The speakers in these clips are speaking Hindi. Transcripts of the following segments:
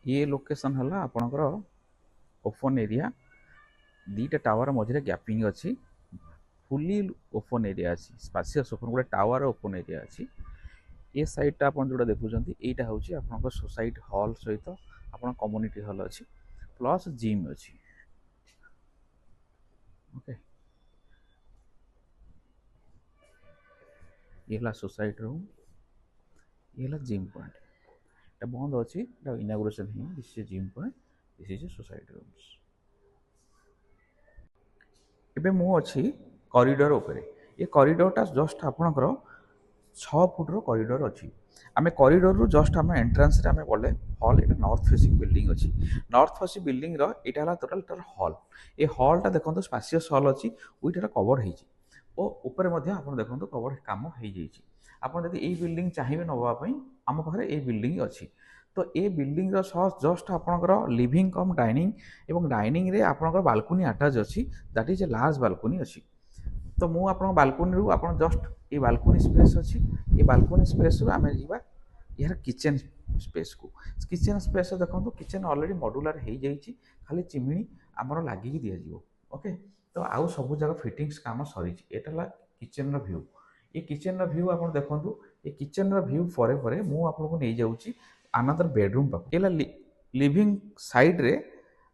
ये लोकेशन है आपणकर ओपन एरिया दीटा टावर मझे गैपिंग अच्छी फुली ओपन एरिया अच्छी स्पासियस ओपन गोटे टावर ओपन एरिया अच्छी ये साइडटा आप जो देखुं यहाँ हूँ आप सोसाइटी हॉल सहित आप कम्युनिटी हॉल अच्छी प्लस जिम अच्छी ओके ये सोसाइटी रूम ये जिम पॉइंट এটা বন্ধ ଅଛି এটা ইনাগুরেশন ହେଇନି this is gym point this is society rooms ଏବେ ମୁଁ ଅଛି କରିଡର ଉପରେ ଏ କରିଡରଟା ଜଷ୍ଟ ଆପଣଙ୍କର 6 ଫୁଟର କରିଡର ଅଛି ଆମେ କରିଡରରୁ ଜଷ୍ଟ ଆମେ ଏଣ୍ଟ୍ରାନ୍ସରେ ଆମେ ଗଲେ ହଲ୍ ଏଇଟା ନର୍ଥ ଫେସିଂ ବିଲ୍ଡିଂ ଅଛି ନର୍ଥ ଫେସିଂ ବିଲ୍ଡିଂର ଏଇଟା ହେଲା ଟୋଟାଲ ହଲ୍ ଏ ହଲ୍ଟା ଦେଖନ୍ତୁ ସ୍ପାସିୟସ୍ ହଲ୍ ଅଛି ଉଇଟାର କଭର ହେଇଛି ଓ ଉପରେ ମଧ୍ୟ ଆପଣ ଦେଖନ୍ତୁ କଭର କାମ ହେଇଯାଇଛି ଆପଣ ଯଦି ଏଇ ବିଲ୍ଡିଂ ଚାହିଁବେ ନେବା ପାଇଁ ଆମ ପାଖରେ ଏଇ ବିଲ୍ଡିଂ ଅଛି तो ये बिल्डिंग जस्ट आपंकर लिविंग कम डाइनिंग एवं डाइनिंग रे आपंकर बालकनी अटैच अच्छी that is a large balcony अच्छी तो मु आप बालकनी रू आप जस्ट ये बालकनी स्पेस अच्छी ये बालकनी स्पेस रू आम जा यार किचन स्पेस को किचन स्पेस देखो किचन ऑलरेडी मॉड्यूलर हो जाइए खाली चिमनी आमर लगिकी दिज्व ओके तो आउ सब जगह फिटिंग्स काम सरी एटा किचन व्यू ये किचन व्यू आप देखो ये किचन व्यू पर मुझे नहीं जाऊँगी अनदर बेडरूम पाक ये लिविंग साइड रे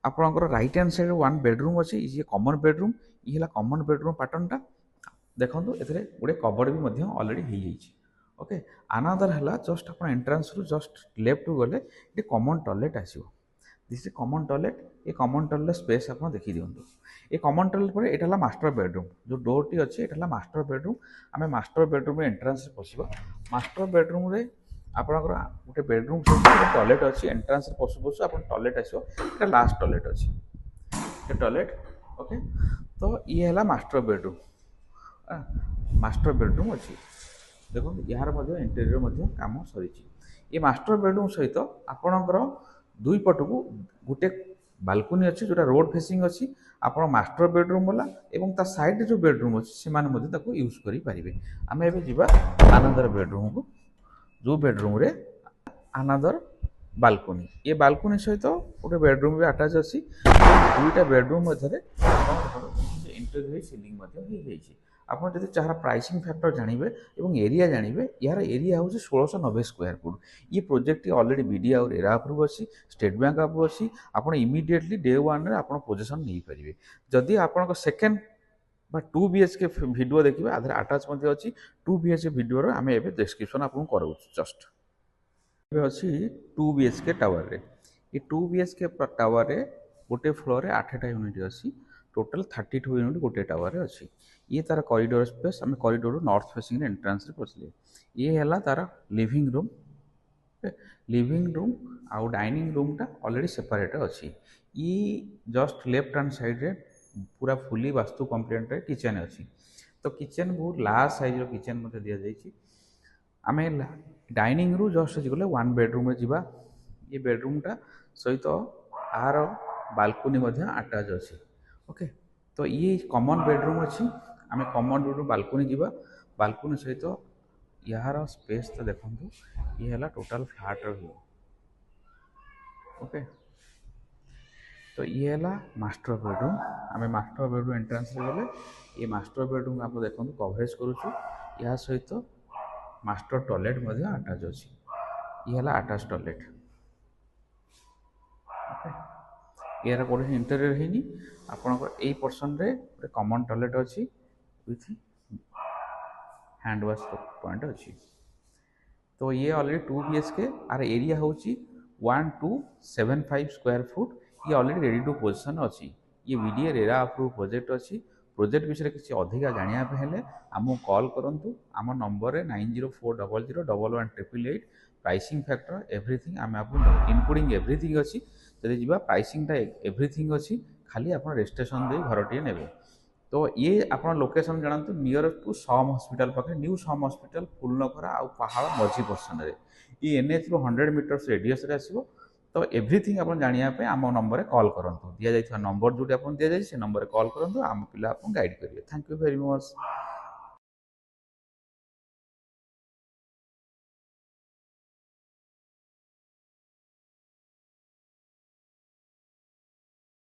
आपनकर right hand side one bedroom अच्छी ये कॉमन बेडरूम ये कॉमन बेडरूम पैटर्नटा देखो ये गोटे कबर्ड भी ऑलरेडी हो जाइए ओके अनदर है जस्ट आप एंट्रांस रु जस्ट लेफ्ट को गले ये कॉमन टॉयलेट आसो दिस इज कॉमन टॉयलेट ये कॉमन टॉयलेट स्पेस आप देखी दिंतु ये कॉमन टॉयलेट पर यहाँ मास्टर बेडरूम जो डोर टी अच्छी यहाँ मास्टर बेडरूम आम master bedroom entrance पशिबा master bedroom रे आपनकर गोटे बेडरूम सहित टॉयलेट अच्छी एंट्रांस पशु पशु आप टॉयलेट आसो लास्ट टॉयलेट अच्छी ये टॉयलेट ओके तो ये है मास्टर बेडरूम अच्छी देखो यार इंटेरियर काम सरी ये मास्टर बेडरूम सहित आपणकर दुई पट को गोटे बालकनी अच्छी जोटा रोड फेसिंग अच्छी आप मास्टर बेडरूम वाला एवं ता साइड जो बेडरूम अच्छी से यूज करें आम एवं अनदर बेडरूम को जो बेडरूम रे अनदर बालकनी ये बालकनी सहित गोटे बेडरूम भी अटैच अच्छी दुईटा बेडरूम मध्य इंटेरियर सीलिंग आप जब चाह प्राइसिंग फैक्टर जानवे और एरिया जानवे यार एरिया हूँ 1690 स्क्वायर फुट ये प्रोजेक्ट ऑलरेडी बीडीए और एरा अप्रूव अच्छी स्टेट बैंक अप्रूव अच्छी आप इमिडिएटली डे वन रे आप पोजिशन नहीं पारे जदि आप सेकेंड 2 BHK वीडियो देखिए आधार आटाच अच्छी 2 BHK वीडियो आम ए डिस्क्रिप्शन आपको कराऊँ जस्ट अच्छी 2 BHK टावर रे ये 2 BHK टावर रे गोटे फ्लोर 8टा यूनिट अच्छी टोटल 32 यूनिट गोटे टावर अच्छी ये तार कॉरिडोर स्पेस आम कॉरिडोर नॉर्थ फेसिंग एंट्रांस रे पहुँचले ये है तार लिविंग रूम आउ डाइनिंग रूम टा ऑलरेडी सेपरेट अच्छी ये जस्ट लेफ्ट हैंड साइड रे पूरा फुली वास्तु कंप्लेंट रे किचन अच्छी तो किचन बहुत लार्ज साइज रो किचन मते दिया जाइए आम डाइनिंग रु जस्ट गले वन बेडरूम रे जीवा ये बेडरूम टा सहित आर बालकनी अटैच अच्छी ओके तो ये कॉमन बेडरूम अच्छी आम कॉमन बेडरूम बालकनी जीवा बालकनी सहित यार स्पेस तो देखो ये है टोटल फ्लैट व्यू ओके तो ये है मास्टर बेडरूम आम मास्टर बेडरूम एंट्रांस रे गले ये मास्टर बेडरूम आप देखो कवरेज करुचु या सहित मास्टर टॉयलेट अटैच अच्छी ये है अटैच टॉयलेट यार कोई इंटेरियर है आपंकर यही पोर्सन रे कॉमन टॉयलेट अच्छी विथ हैंड वॉश पॉइंट अच्छी तो ये ऑलरेडी 2 BHK आर एरिया हूँ 1275 स्क्वायर फुट ये ऑलरेडी रेडी टू पोजिशन अच्छी ये वीडियो रेरा अप्रूव प्रोजेक्ट अच्छी प्रोजेक्ट विषय किसी अधिका जानापी हेले आमको कॉल करूँ आम नंबर 9040011188 प्राइसिंग फैक्टर एवरीथिंग आम आपको इनक्लूडिंग एवरीथिंग अच्छी जब जी प्राइसिंगटा एवरीथिंग अच्छी खाली आप रजिस्ट्रेशन दे घरटे ने तो ये आप लोकेशन जानतु नियर टू सम हॉस्पिटल पाखे न्यू सम हॉस्पिटल फुलनखरा आ पहाड़ मझी पर्सन रे ये NH रो 100 मीटर्स रेडियस रे आसीबो तो एवरीथिंग आप जानापी आम नंबर कॉल करूँ दि जाइए नंबर जो दि जाए से नंबर कॉल करूँ आम पिला आपको गाइड करेंगे थैंक यू वेरी मच।